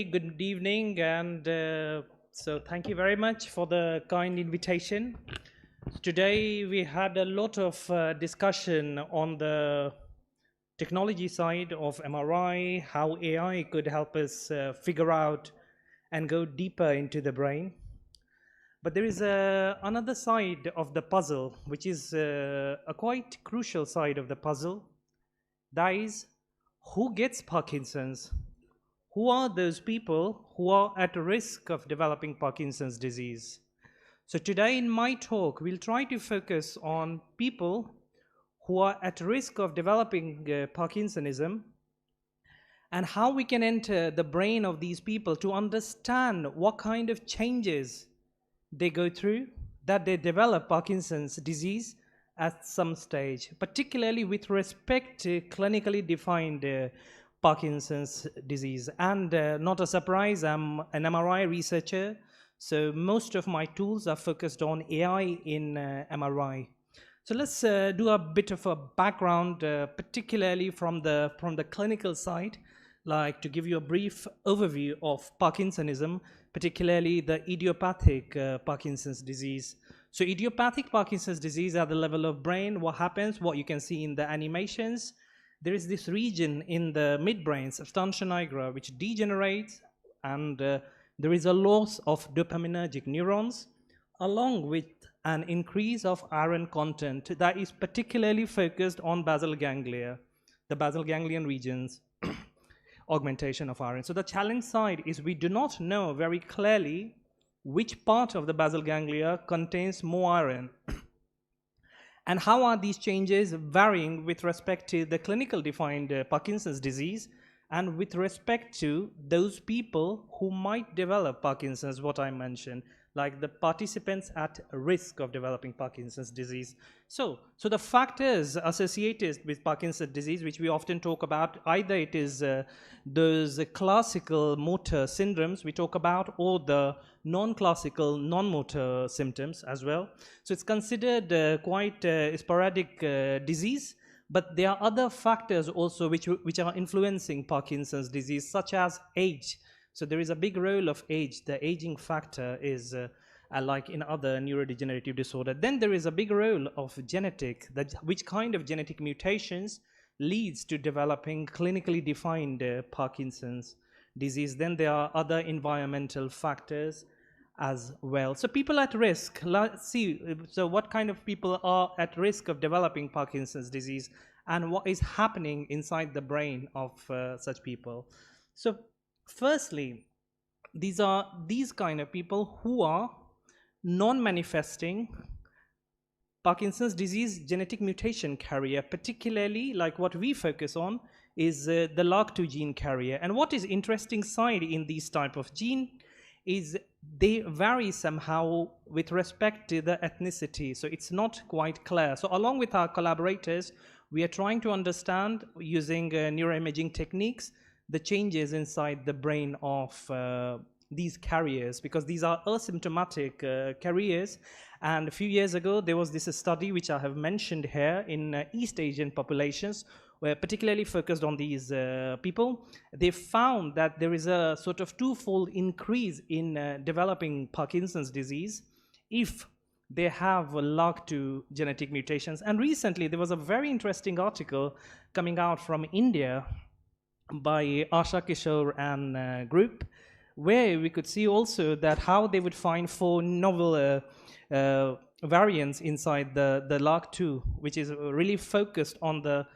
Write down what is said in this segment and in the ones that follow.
very good evening, and so thank you very much for the kind invitation. Today we had a lot of discussion on the technology side of MRI, how AI could help us figure out and go deeper into the brain. But there is another side of the puzzle, which is a quite crucial side of the puzzle. That is, who gets Parkinson's? Who are those people who are at risk of developing Parkinson's disease? So today in my talk, we'll try to focus on people who are at risk of developing Parkinsonism and how we can enter the brain of these people to understand what kind of changes they go through, that they develop Parkinson's disease at some stage, particularly with respect to clinically defined Parkinson's disease. And not a surprise, I'm an MRI researcher, so most of my tools are focused on AI in MRI. So let's do a bit of a background, particularly from the clinical side, like to give you a brief overview of Parkinsonism, particularly the idiopathic Parkinson's disease. So idiopathic Parkinson's disease at the level of brain, what happens, what you can see in the animations, there is this region in the midbrain, substantia nigra, which degenerates, and there is a loss of dopaminergic neurons, along with an increase of iron content that is particularly focused on basal ganglia, the basal ganglion regions, augmentation of iron. So the challenge side is we do not know very clearly which part of the basal ganglia contains more iron. And how are these changes varying with respect to the clinical defined Parkinson's disease and with respect to those people who might develop Parkinson's, what I mentioned, like the participants at risk of developing Parkinson's disease. So the factors associated with Parkinson's disease, which we often talk about, either it is those classical motor syndromes we talk about, or the non-classical non-motor symptoms as well. So it's considered quite sporadic disease, but there are other factors also which are influencing Parkinson's disease, such as age. So there is a big role of age. The aging factor is like in other neurodegenerative disorder. Then there is a big role of genetic, which kind of genetic mutations leads to developing clinically defined Parkinson's disease. Then there are other environmental factors as well. So people at risk, let's see, so what kind of people are at risk of developing Parkinson's disease and what is happening inside the brain of such people. So firstly, these are these kind of people who are non-manifesting Parkinson's disease genetic mutation carrier, particularly like what we focus on is the LRRK2 gene carrier. And what is interesting side in these type of gene is they vary somehow with respect to the ethnicity. So it's not quite clear. So along with our collaborators, we are trying to understand using neuroimaging techniques the changes inside the brain of these carriers, because these are asymptomatic carriers. And a few years ago, there was this study which I have mentioned here in East Asian populations, where particularly focused on these people. They found that there is a sort of twofold increase in developing Parkinson's disease if they have LRRK2 genetic mutations. And recently, there was a very interesting article coming out from India by Asha Kishore and group, where we could see also that how they would find 4 novel variants inside the LRRK2, which is really focused on the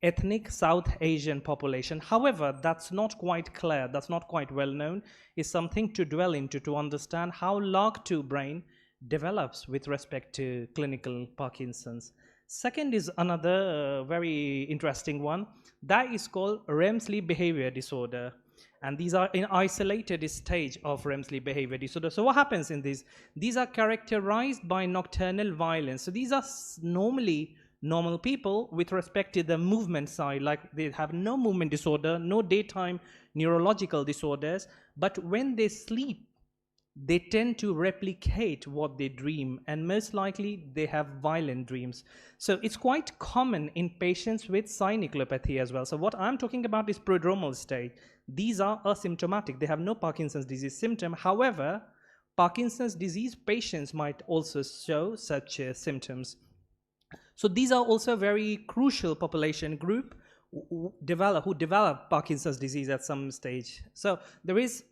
ethnic South Asian population. However, that's not quite clear, that's not quite well known. It's something to dwell into to understand how LRRK2 brain develops with respect to clinical Parkinson's. Second is another very interesting one that is called REM sleep behavior disorder. And these are in isolated stage of REM sleep behavior disorder. So what happens in these? These are characterized by nocturnal violence. So these are normally normal people with respect to the movement side, like they have no movement disorder, no daytime neurological disorders, but when they sleep, they tend to replicate what they dream, and most likely they have violent dreams. So it's quite common in patients with synucleinopathy as well. So what I'm talking about is prodromal stage. These are asymptomatic. They have no Parkinson's disease symptom. However, Parkinson's disease patients might also show such symptoms. So these are also a very crucial population group who develop Parkinson's disease at some stage. So there is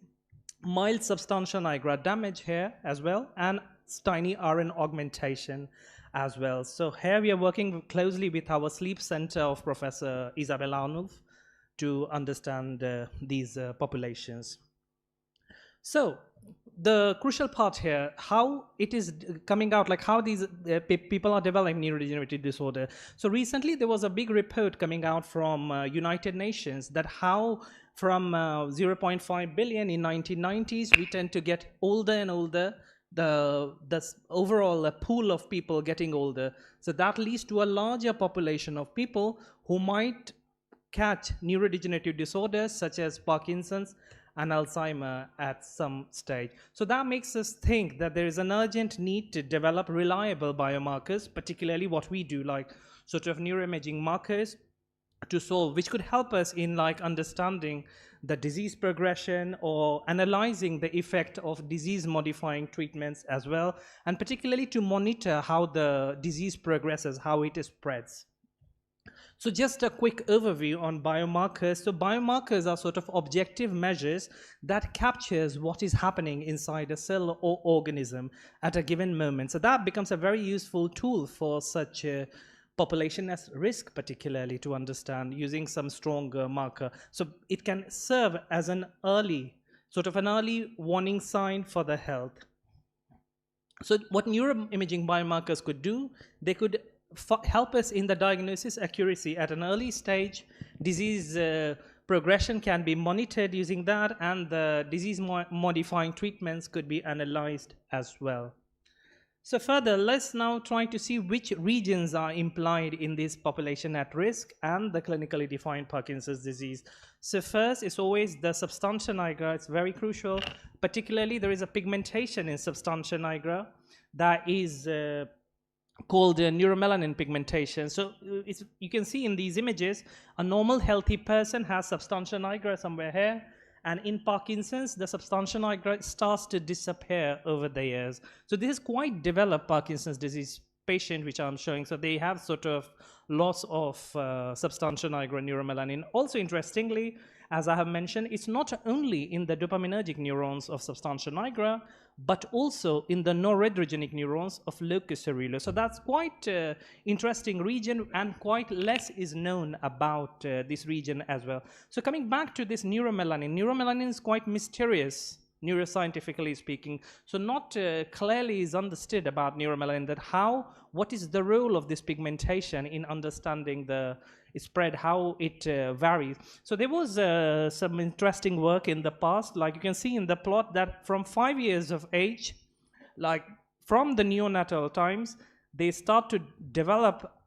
mild substantia nigra damage here as well, and tiny RN augmentation as well. So here we are working closely with our sleep center of Professor Isabel Arnulf to understand these populations. So the crucial part here, how it is coming out, like how these people are developing neurodegenerative disorder. So recently there was a big report coming out from United Nations that how from 0.5 billion in 1990s, we tend to get older and older, the overall pool of people getting older. So that leads to a larger population of people who might catch neurodegenerative disorders such as Parkinson's and Alzheimer at some stage. So that makes us think that there is an urgent need to develop reliable biomarkers, particularly what we do, like sort of neuroimaging markers to solve, which could help us in like understanding the disease progression or analyzing the effect of disease modifying treatments as well, and particularly to monitor how the disease progresses, how it spreads. So just a quick overview on biomarkers. So biomarkers are sort of objective measures that captures what is happening inside a cell or organism at a given moment. So that becomes a very useful tool for such a population as risk, particularly to understand using some stronger marker. So it can serve as an early warning sign for the health. So what neuroimaging biomarkers could do, they could help us in the diagnosis accuracy at an early stage. Disease progression can be monitored using that, and the disease modifying treatments could be analyzed as well. So further, let's now try to see which regions are implied in this population at risk and the clinically defined Parkinson's disease. So first is always the substantia nigra. It's very crucial. Particularly, there is a pigmentation in substantia nigra that is called neuromelanin pigmentation. So you can see in these images, a normal healthy person has substantia nigra somewhere here, and in Parkinson's, the substantia nigra starts to disappear over the years. So this is quite developed Parkinson's disease patient, which I'm showing. So they have sort of loss of substantia nigra neuromelanin. Also interestingly, as I have mentioned, it's not only in the dopaminergic neurons of substantia nigra, but also in the noradrenergic neurons of locus coeruleus. So that's quite interesting region, and quite less is known about this region as well. So coming back to this neuromelanin is quite mysterious, neuroscientifically speaking. So not clearly is understood about neuromelanin, that what is the role of this pigmentation in understanding the spread, how it varies. So there was some interesting work in the past, like you can see in the plot, that from 5 years of age, like from the neonatal times, they start to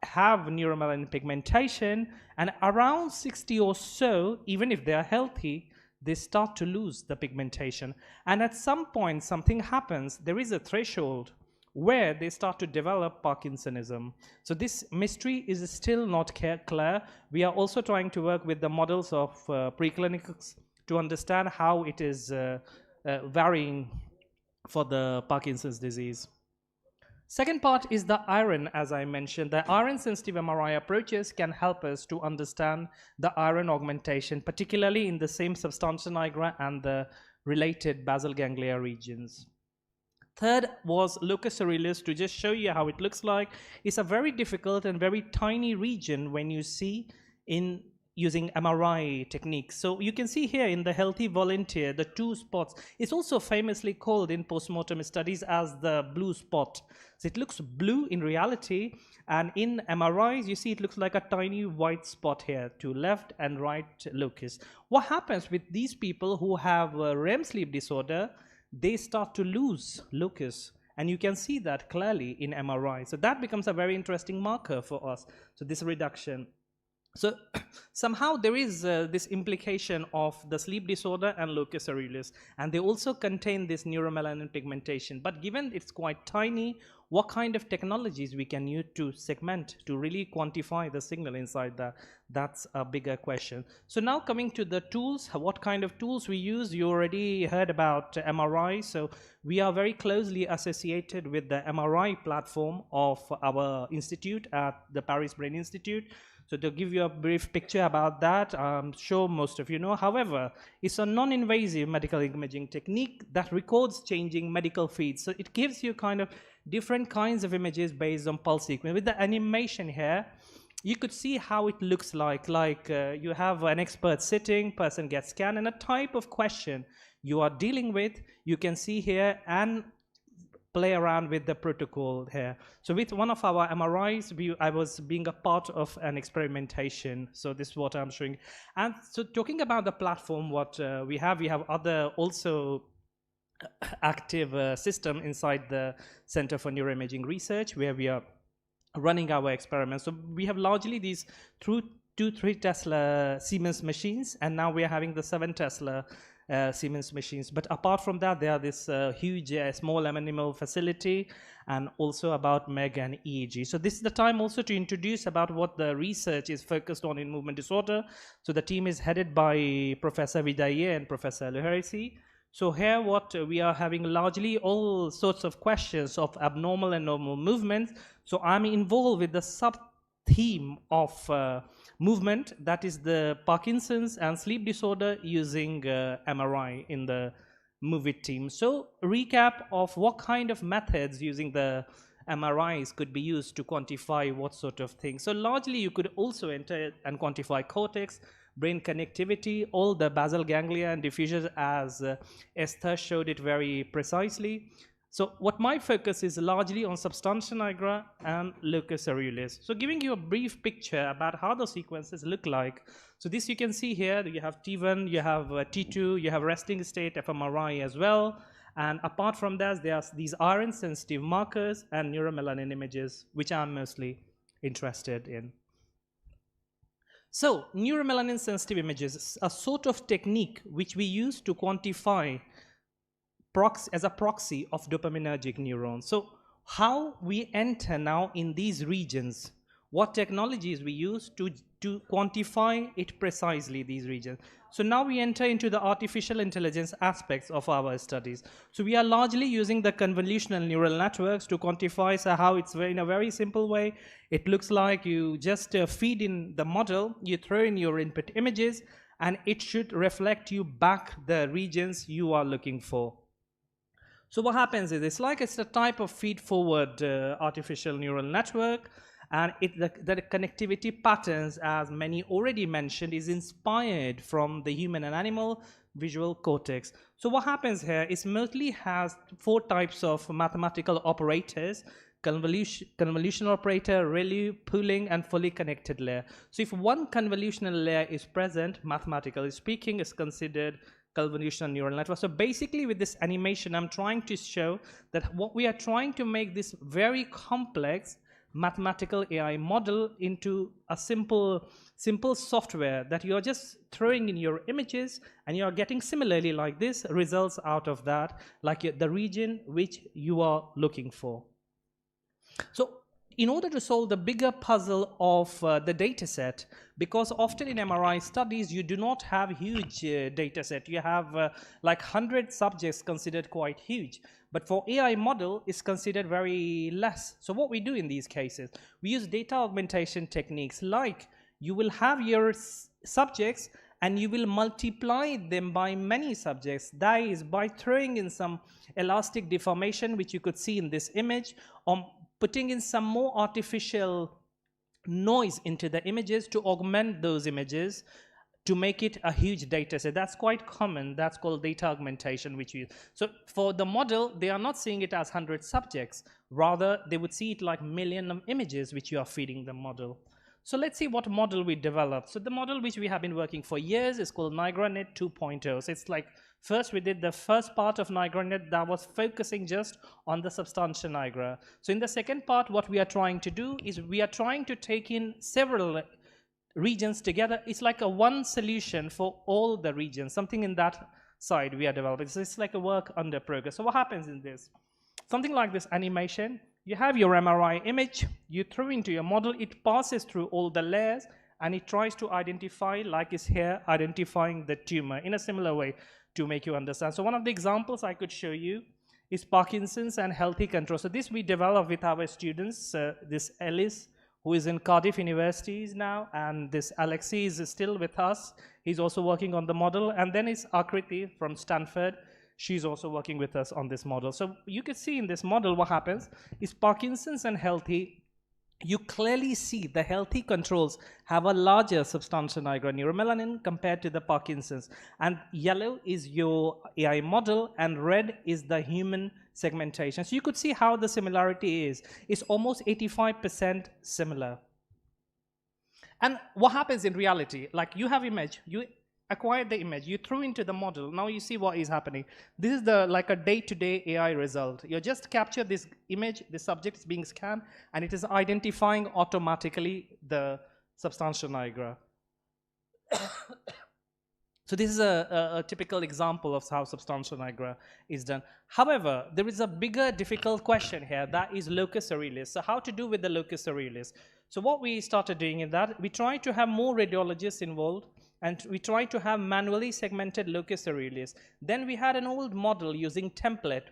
have neuromelanin pigmentation, and around 60 or so, even if they are healthy, they start to lose the pigmentation. And at some point, something happens. There is a threshold where they start to develop Parkinsonism. So this mystery is still not clear. We are also trying to work with the models of preclinicals to understand how it is varying for the Parkinson's disease. Second part is the iron, as I mentioned. The iron-sensitive MRI approaches can help us to understand the iron augmentation, particularly in the same substantia nigra and the related basal ganglia regions. Third was locus coeruleus, to just show you how it looks like. It's a very difficult and very tiny region when you see in using MRI techniques. So you can see here in the healthy volunteer, the 2 spots. It's also famously called in postmortem studies as the blue spot. So it looks blue in reality, and in MRIs, you see it looks like a tiny white spot here to left and right locus. What happens with these people who have REM sleep disorder? They start to lose locus, and you can see that clearly in MRI. So that becomes a very interesting marker for us. So this reduction. So somehow there is this implication of the sleep disorder and locus coeruleus, and they also contain this neuromelanin pigmentation. But given it's quite tiny, what kind of technologies we can use to segment, to really quantify the signal inside that? That's a bigger question. So now coming to the tools, what kind of tools we use? You already heard about MRI. So we are very closely associated with the MRI platform of our institute at the Paris Brain Institute. So to give you a brief picture about that, I'm sure most of you know. However, it's a non-invasive medical imaging technique that records changing medical feeds. So it gives you kind of different kinds of images based on pulse sequence. With the animation here, you could see how it looks like you have an expert sitting, person gets scanned, and a type of question you are dealing with, you can see here and play around with the protocol here. So with one of our MRIs, I was being a part of an experimentation. So this is what I'm showing. And so talking about the platform, what we have other also active system inside the Center for Neuroimaging Research, where we are running our experiments. So we have largely these through 3 Tesla Siemens machines, and now we are having the 7 Tesla Siemens machines. But apart from that, there are this huge small animal facility, and also about MEG and EEG. So this is the time also to introduce about what the research is focused on in movement disorder. So the team is headed by Professor Vidaye and Professor Luharisi. So here what we are having largely all sorts of questions of abnormal and normal movements. So I'm involved with the sub-theme of movement, that is the Parkinson's and sleep disorder using MRI in the MOVIT team. So recap of what kind of methods using the MRIs could be used to quantify what sort of things. So largely you could also enter and quantify cortex, brain connectivity, all the basal ganglia and diffusers, as Esther showed it very precisely. So what my focus is largely on substantia nigra and locus coeruleus. So giving you a brief picture about how the sequences look like. So this you can see here, you have T1, you have T2, you have resting state fMRI as well. And apart from that, there are these iron sensitive markers and neuromelanin images, which I'm mostly interested in. So neuromelanin sensitive images is a sort of technique which we use to quantify as a proxy of dopaminergic neurons. So how we enter now in these regions, what technologies we use to quantify it precisely, these regions. So now we enter into the artificial intelligence aspects of our studies. So we are largely using the convolutional neural networks to quantify. So how it's in a very simple way, it looks like you just feed in the model, you throw in your input images, and it should reflect you back the regions you are looking for. So what happens is it's a type of feed-forward artificial neural network, and the connectivity patterns, as many already mentioned, is inspired from the human and animal visual cortex. So what happens here is mostly has 4 types of mathematical operators: convolutional operator, ReLU, pooling, and fully connected layer. So if one convolutional layer is present, mathematically speaking, is considered convolutional neural network. So basically with this animation, I'm trying to show that what we are trying to make this very complex mathematical AI model into a simple software that you're just throwing in your images, and you're getting similarly like this results out of that, like the region which you are looking for. So in order to solve the bigger puzzle of the data set, because often in MRI studies you do not have huge data set, you have like 100 subjects considered quite huge, but for AI model is considered very less. So what we do in these cases, we use data augmentation techniques, like you will have your subjects and you will multiply them by many subjects. That is by throwing in some elastic deformation, which you could see in this image, or putting in some more artificial noise into the images to augment those images to make it a huge data set. That's quite common. That's called data augmentation, which we use. So for the model, they are not seeing it as 100 subjects. Rather, they would see it like million of images which you are feeding the model. So let's see what model we developed. So the model which we have been working for years is called NigraNet 2.0. So it's like, first we did the first part of NigraNet that was focusing just on the substantia nigra. So in the second part, what we are trying to do is we are trying to take in several regions together. It's like a one solution for all the regions, something in that side we are developing. So it's like a work under progress. So what happens in this? Something like this animation, you have your MRI image, you throw into your model, it passes through all the layers, and it tries to identify, like it's here, identifying the tumor in a similar way to make you understand. So one of the examples I could show you is Parkinson's and healthy control. So this we develop with our students, this Ellis, who is in Cardiff University now, and this Alexei is still with us. He's also working on the model. And then it's Akriti from Stanford. She's also working with us on this model. So you can see in this model what happens is Parkinson's and healthy, you clearly see the healthy controls have a larger substantia nigra neuromelanin compared to the Parkinson's. And yellow is your AI model, and red is the human segmentation. So you could see how the similarity is. It's almost 85% similar. And what happens in reality, like you have image, you acquire the image, you throw into the model, now you see what is happening. This is the like a day-to-day AI result. You just capture this image, the subject is being scanned, and it is identifying automatically the substantia nigra. So this is a typical example of how substantia nigra is done. However, there is a bigger difficult question here, that is locus coeruleus. So how to do with the locus coeruleus? So what we started doing is that we try to have more radiologists involved, and we try to have manually segmented locus coeruleus. Then we had an old model using template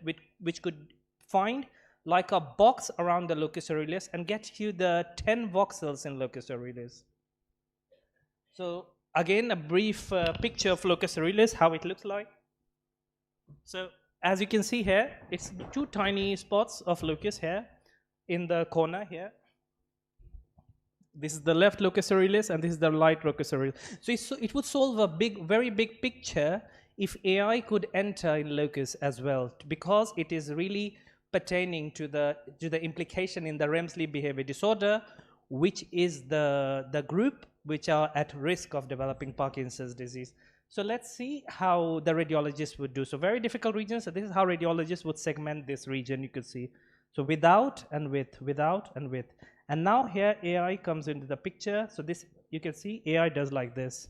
which could find like a box around the locus coeruleus and get you the 10 voxels in locus coeruleus. So again, a brief picture of locus coeruleus, how it looks like. So as you can see here, it's two tiny spots of locus here in the corner here. This is the left locus coeruleus, and this is the right locus coeruleus. So it would solve a very big picture if AI could enter in locus as well, because it is really pertaining to the implication in the REM sleep behavior disorder, which is the group which are at risk of developing Parkinson's disease. So let's see how the radiologist would do. So very difficult regions. So this is how radiologists would segment this region. You could see. So without and with, without and with. And now here AI comes into the picture. So this, you can see AI does like this.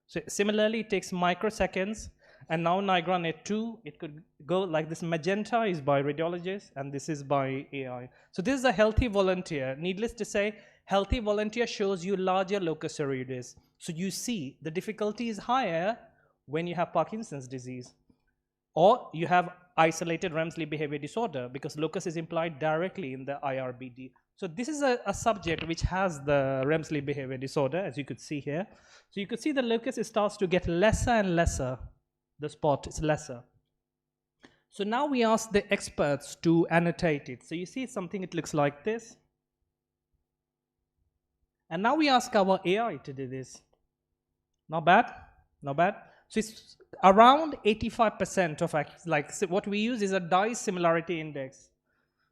So similarly, it takes microseconds. And now Nigra Net 2, it could go like this. Magenta is by radiologists, and this is by AI. So this is a healthy volunteer. Needless to say, healthy volunteer shows you larger locus coeruleus. So you see the difficulty is higher when you have Parkinson's disease, or you have isolated REM sleep behavior disorder, because locus is implied directly in the IRBD. So this is a subject which has the REM sleep behavior disorder, as you could see here. So you could see the locus, it starts to get lesser and lesser. The spot is lesser. So now we ask the experts to annotate it. So you see something, it looks like this. And now we ask our AI to do this. Not bad, not bad. So it's around 85% of, like what we use is a dye similarity index.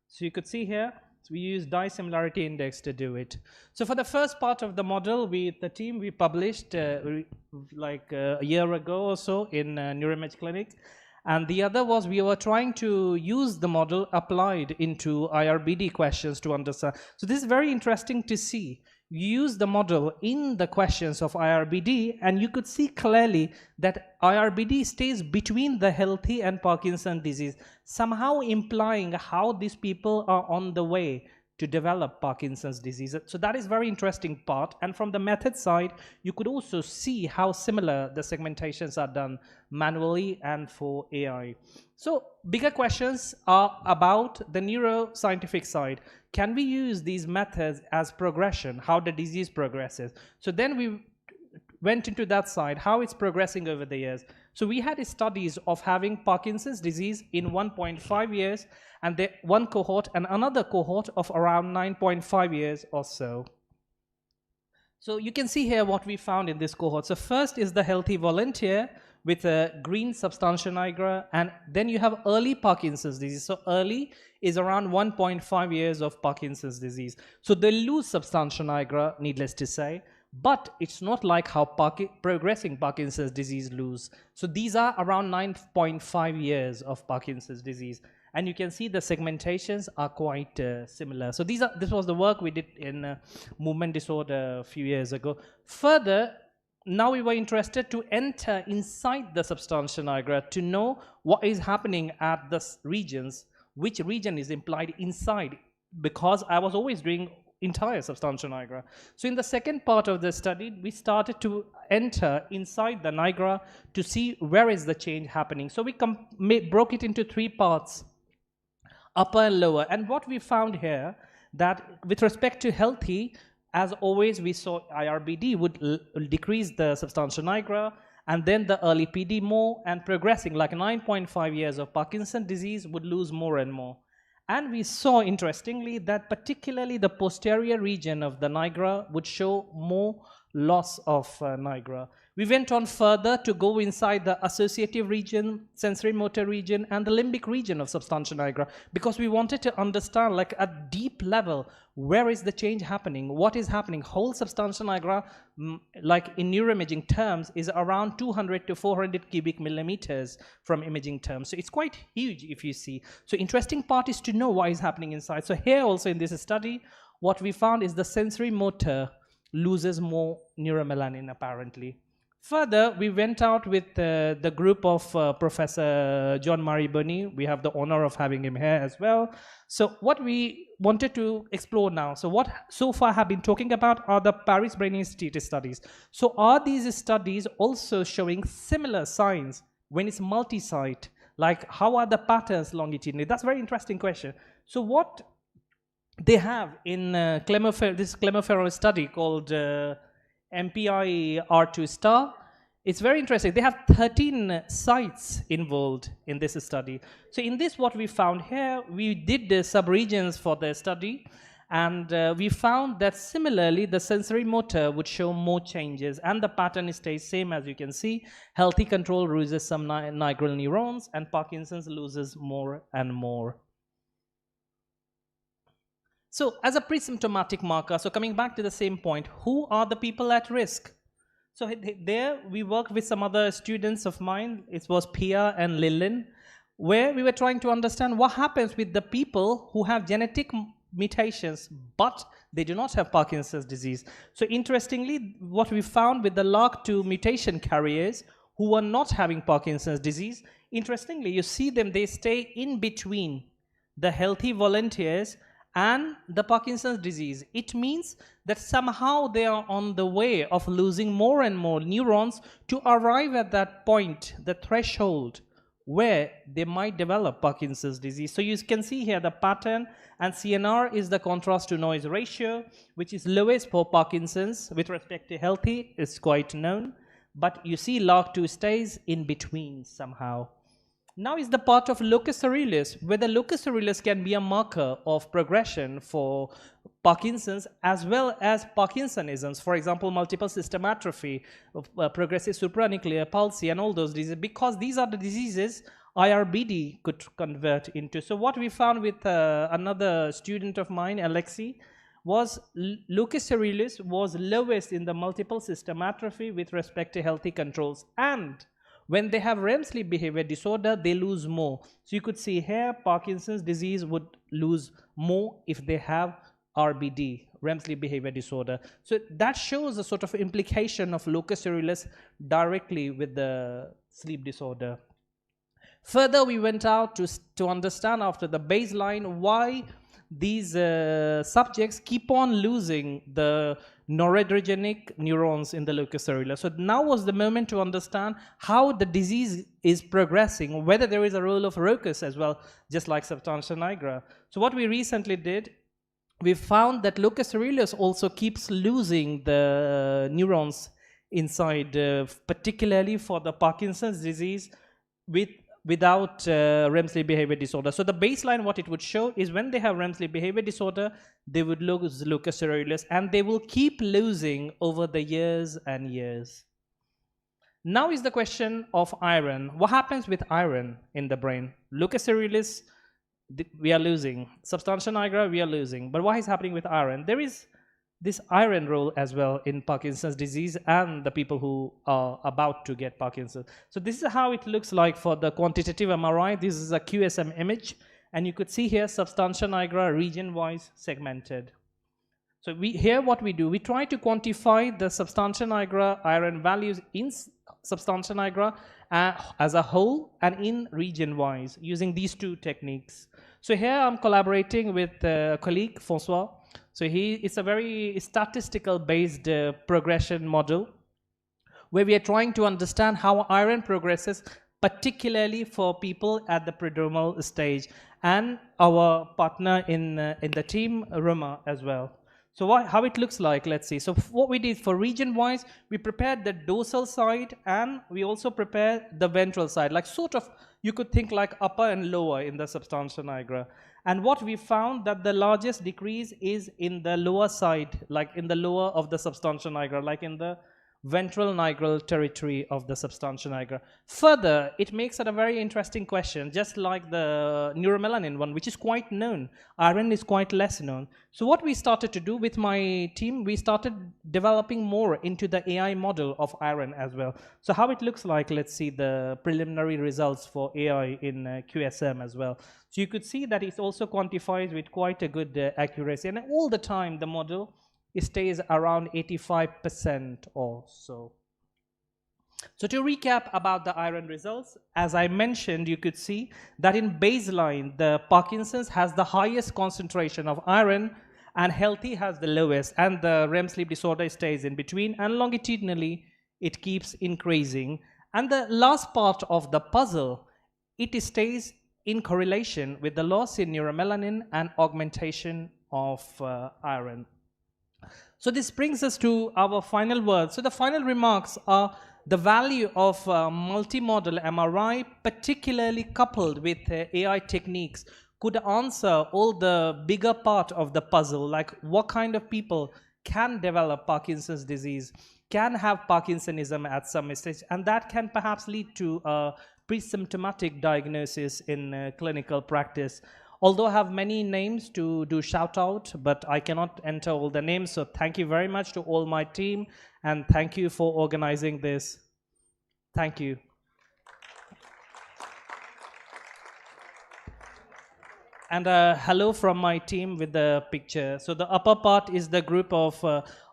So you could see here, so we use dye similarity index to do it. So for the first part of the model, the team, we published like a year ago or so in Neuroimage Clinic. And the other was we were trying to use the model applied into IRBD questions to understand. So this is very interesting to see. You use the model in the questions of IRBD, and you could see clearly that IRBD stays between the healthy and Parkinson's disease, somehow implying how these people are on the way to develop Parkinson's disease. So that is very interesting part. And from the method side, you could also see how similar the segmentations are done manually and for AI. So bigger questions are about the neuroscientific side. Can we use these methods as progression, how the disease progresses? So then we went into that side, how it's progressing over the years. So we had studies of having Parkinson's disease in 1.5 years, and one cohort and another cohort of around 9.5 years or so. So you can see here what we found in this cohort. So first is the healthy volunteer with a green substantia nigra, and then you have early Parkinson's disease. So early is around 1.5 years of Parkinson's disease. So they lose substantia nigra, needless to say, but it's not like how progressing Parkinson's disease lose. So these are around 9.5 years of Parkinson's disease. and you can see the segmentations are quite similar. So this was the work we did in movement disorder a few years ago. Further, now we were interested to enter inside the substantia nigra to know what is happening at the regions, which region is implied inside, because I was always doing entire substantia nigra. So in the second part of the study, we started to enter inside the nigra to see where is the change happening. So we broke it into three parts, upper and lower. And what we found here, that with respect to healthy, as always, we saw IRBD would decrease the substantia nigra, and then the early PD more, and progressing like 9.5 years of Parkinson's disease would lose more and more. And we saw, interestingly, that particularly the posterior region of the nigra would show more loss of nigra. We went on further to go inside the associative region, sensory motor region, and the limbic region of substantia nigra, because we wanted to understand, like at deep level, where is the change happening, what is happening. Whole substantia nigra, like in neuroimaging terms, is around 200 to 400 cubic millimeters from imaging terms. So it's quite huge if you see. So interesting part is to know what is happening inside. So here also in this study, what we found is the sensory motor loses more neuromelanin apparently. Further, we went out with the group of Professor John Mariboni. We have the honor of having him here as well. So what we wanted to explore now, so what so far have been talking about are the Paris Brain Institute studies. So are these studies also showing similar signs when it's multi-site? Like how are the patterns longitudinally? That's a very interesting question. So what they have in this Clermont-Ferrand study called MPI R2 star, it's very interesting. They have 13 sites involved in this study. So in this, what we found here, we did the subregions for the study, and we found that similarly the sensory motor would show more changes, and the pattern stays same. As you can see, healthy control loses some nigral neurons, and Parkinson's loses more and more. So as a pre-symptomatic marker, so coming back to the same point, who are the people at risk? So there we worked with some other students of mine. It was Pia and Lillian, where we were trying to understand what happens with the people who have genetic mutations, but they do not have Parkinson's disease. So interestingly, what we found with the LRRK2 mutation carriers who are not having Parkinson's disease, interestingly, you see them, they stay in between the healthy volunteers and the Parkinson's disease. It means that somehow they are on the way of losing more and more neurons to arrive at that point, the threshold, where they might develop Parkinson's disease. So you can see here the pattern, and CNR is the contrast to noise ratio, which is lowest for Parkinson's with respect to healthy. It's quite known, but you see LRRK2 stays in between somehow. Now is the part of locus coeruleus, where the locus coeruleus can be a marker of progression for Parkinson's as well as Parkinsonisms. For example, multiple system atrophy, progressive supranuclear palsy, and all those diseases, because these are the diseases IRBD could convert into. So what we found with another student of mine, Alexei, was locus coeruleus was lowest in the multiple system atrophy with respect to healthy controls, and when they have REM sleep behavior disorder, they lose more. So you could see here, Parkinson's disease would lose more if they have RBD, REM sleep behavior disorder. So that shows a sort of implication of locus coeruleus directly with the sleep disorder. Further, we went out to understand after the baseline why these subjects keep on losing the noradrenergic neurons in the locus coeruleus. So now was the moment to understand how the disease is progressing, whether there is a role of locus as well, just like substantia nigra. So what we recently did, we found that locus coeruleus also keeps losing the neurons inside, particularly for the Parkinson's disease without REM sleep behavior disorder. So the baseline, what it would show is when they have REM sleep behavior disorder, they would lose locus coeruleus, and they will keep losing over the years and years. Now is the question of iron. What happens with iron in the brain? Locus coeruleus, we are losing. Substantia nigra, we are losing. But what is happening with iron? There is this iron role as well in Parkinson's disease and the people who are about to get Parkinson's. So this is how it looks like for the quantitative MRI. This is a QSM image, And you could see here substantia nigra region-wise segmented. So here what we do, we try to quantify the substantia nigra iron values in substantia nigra as a whole and in region-wise using these two techniques. So here I'm collaborating with a colleague, François. So it's a very statistical based progression model where we are trying to understand how iron progresses, particularly for people at the prodromal stage, and our partner in the team, Roma, as well. So how it looks like, let's see. So what we did for region-wise, we prepared the dorsal side and we also prepared the ventral side, like sort of, you could think like upper and lower in the substantia nigra. And what we found that the largest decrease is in the lower side, like in the lower of the substantia nigra, like in the ventral nigral territory of the substantia nigra. Further, it makes it a very interesting question, just like the neuromelanin one, which is quite known. Iron is quite less known. So what we started to do with my team, we started developing more into the AI model of iron as well. So how it looks like, let's see the preliminary results for AI in QSM as well. So you could see that it also quantifies with quite a good accuracy, and all the time the model it stays around 85% or so. So to recap about the iron results, as I mentioned, you could see that in baseline, the Parkinson's has the highest concentration of iron and healthy has the lowest, and the REM sleep disorder stays in between, and longitudinally, it keeps increasing. And the last part of the puzzle, it stays in correlation with the loss in neuromelanin and augmentation of iron. So this brings us to our final words. So the final remarks are the value of multimodal MRI, particularly coupled with AI techniques, could answer all the bigger part of the puzzle, like what kind of people can develop Parkinson's disease, can have Parkinsonism at some stage, and that can perhaps lead to a pre-symptomatic diagnosis in clinical practice. Although I have many names to do shout out, but I cannot enter all the names. So thank you very much to all my team, and thank you for organizing this. Thank you. And hello from my team with the picture. So the upper part is the group of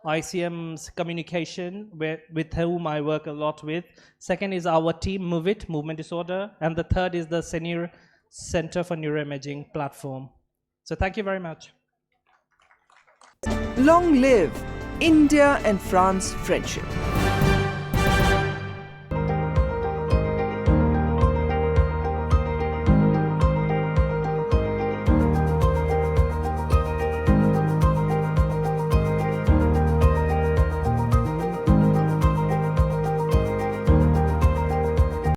ICM's communication with whom I work a lot with. Second is our team, Move It, Movement Disorder. And the third is the Senior Center for Neuroimaging platform. So thank you very much. Long live India and France friendship.